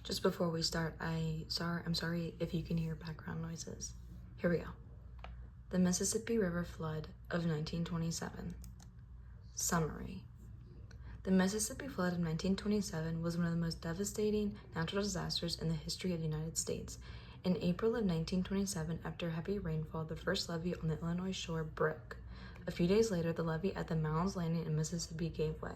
Just before we start, I'm sorry if you can hear background noises. Here we go. The Mississippi River Flood of 1927. Summary. The Mississippi Flood of 1927 was one of the most devastating natural disasters in the history of the United States. In April of 1927, after heavy rainfall, the first levee on the Illinois shore broke. A few days later, the levee at the Mounds Landing in Mississippi gave way.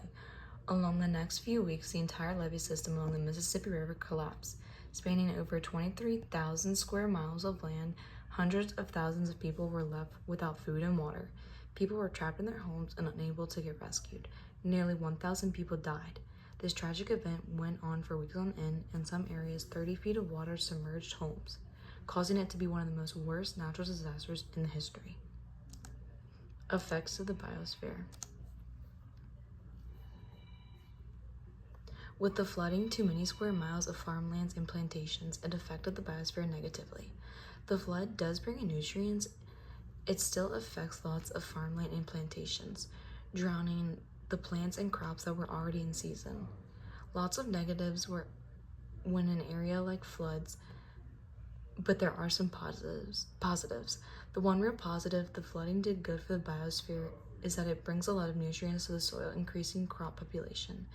Along the next few weeks, the entire levee system along the Mississippi River collapsed, spanning over 23,000 square miles of land. Hundreds of thousands of people were left without food and water. People were trapped in their homes and unable to get rescued. Nearly 1,000 people died. This tragic event went on for weeks on end. In some areas, 30 feet of water submerged homes, causing it to be one of the most worst natural disasters in the history. Effects to the biosphere. With the flooding to many square miles of farmlands and plantations, it affected the biosphere negatively. The flood does bring in nutrients. It still affects lots of farmland and plantations, drowning the plants and crops that were already in season. Lots of negatives were when an area like floods, but there are some positives. The one real positive the flooding did good for the biosphere is that it brings a lot of nutrients to the soil, increasing crop population.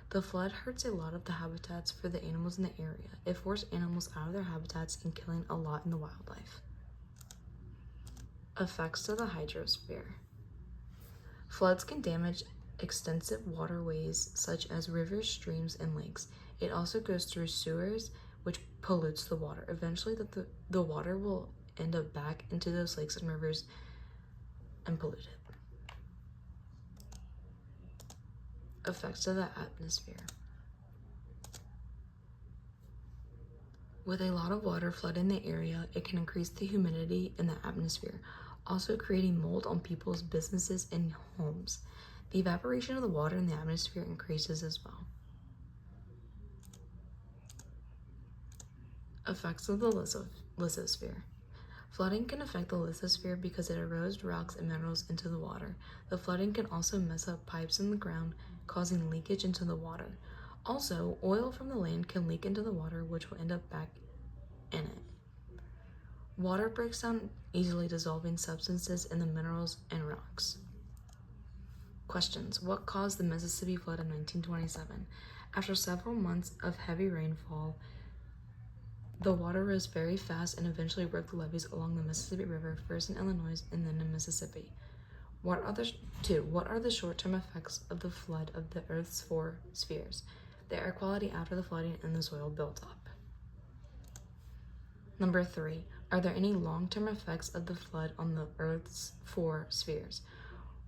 The flood hurts a lot of the habitats for the animals in the area. It forced animals out of their habitats and killing a lot in the wildlife. Effects to the hydrosphere. Floods can damage extensive waterways such as rivers, streams, and lakes. It also goes through sewers, which pollutes the water. Eventually, the water will end up back into those lakes and rivers and pollute it. Effects to the atmosphere. With a lot of water flooding the area, it can increase the humidity in the atmosphere, also creating mold on people's businesses and homes. The evaporation of the water in the atmosphere increases as well. Effects of the lithosphere. Flooding can affect the lithosphere because it erodes rocks and minerals into the water. The flooding can also mess up pipes in the ground, causing leakage into the water. Also, oil from the land can leak into the water, which will end up back in it. Water breaks down easily, dissolving substances in the minerals and rocks. Questions. What caused the Mississippi Flood of 1927? After several months of heavy rainfall, the water rose very fast and eventually broke the levees along the Mississippi River, first in Illinois and then in Mississippi. What are the short-term effects of the flood of the Earth's four spheres? The air quality after the flooding and the soil built up. Number 3. Are there any long-term effects of the flood on the Earth's four spheres?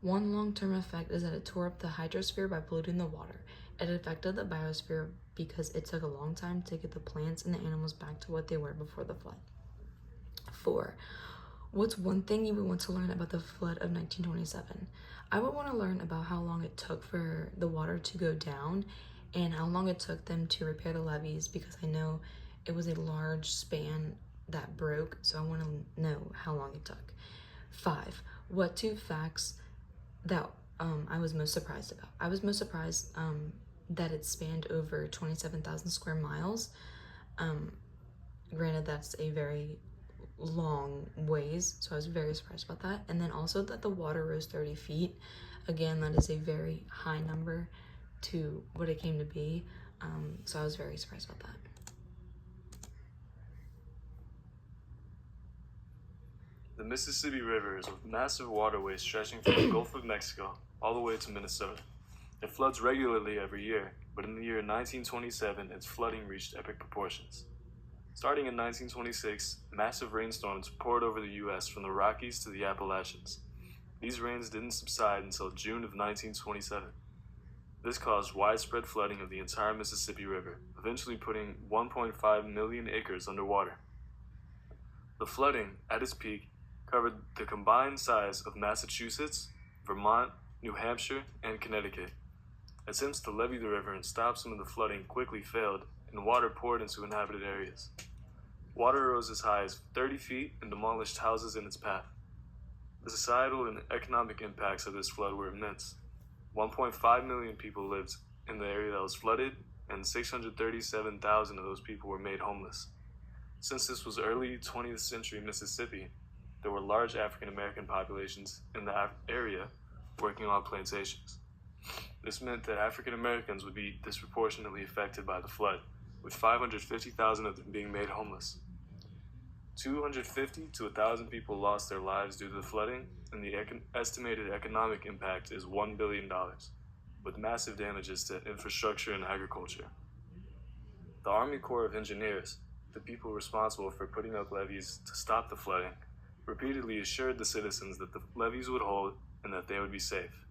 One long-term effect is that it tore up the hydrosphere by polluting the water. It affected the biosphere because it took a long time to get the plants and the animals back to what they were before the flood. 4. What's one thing you would want to learn about the flood of 1927? I would want to learn about how long it took for the water to go down and how long it took them to repair the levees, because I know it was a large span that broke, so I want to know how long it took. 5. What 2 facts that I was most surprised about? I was most surprised that it spanned over 27,000 square miles. Granted, that's a very long ways, so I was very surprised about that. And then also that the water rose 30 feet. Again, that is a very high number to what it came to be. So I was very surprised about that. The Mississippi River is a massive waterway stretching from the Gulf of Mexico all the way to Minnesota. It floods regularly every year, but in the year 1927, its flooding reached epic proportions. Starting in 1926, massive rainstorms poured over the U.S. from the Rockies to the Appalachians. These rains didn't subside until June of 1927. This caused widespread flooding of the entire Mississippi River, eventually putting 1.5 million acres underwater. The flooding, at its peak, covered the combined size of Massachusetts, Vermont, New Hampshire, and Connecticut. Attempts to levee the river and stop some of the flooding quickly failed, and water poured into inhabited areas. Water rose as high as 30 feet and demolished houses in its path. The societal and economic impacts of this flood were immense. 1.5 million people lived in the area that was flooded, and 637,000 of those people were made homeless. Since this was early 20th century Mississippi, there were large African American populations in the area working on plantations. This meant that African Americans would be disproportionately affected by the flood, with 550,000 of them being made homeless. 250 to 1,000 people lost their lives due to the flooding, and the estimated economic impact is $1 billion, with massive damages to infrastructure and agriculture. The Army Corps of Engineers, the people responsible for putting up levees to stop the flooding, repeatedly assured the citizens that the levees would hold and that they would be safe.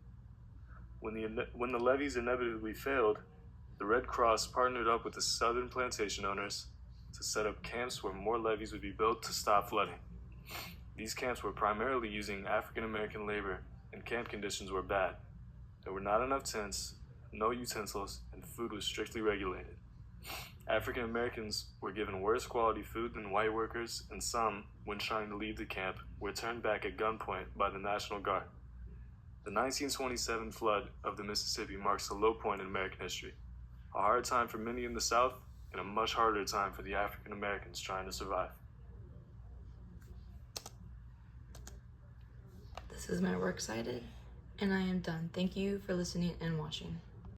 When the levees inevitably failed, the Red Cross partnered up with the southern plantation owners to set up camps where more levees would be built to stop flooding. These camps were primarily using African American labor, and camp conditions were bad. There were not enough tents, no utensils, and food was strictly regulated. African Americans were given worse quality food than white workers, and some, when trying to leave the camp, were turned back at gunpoint by the National Guard. The 1927 flood of the Mississippi marks a low point in American history, a hard time for many in the South, and a much harder time for the African Americans trying to survive. This is my works cited, and I am done. Thank you for listening and watching.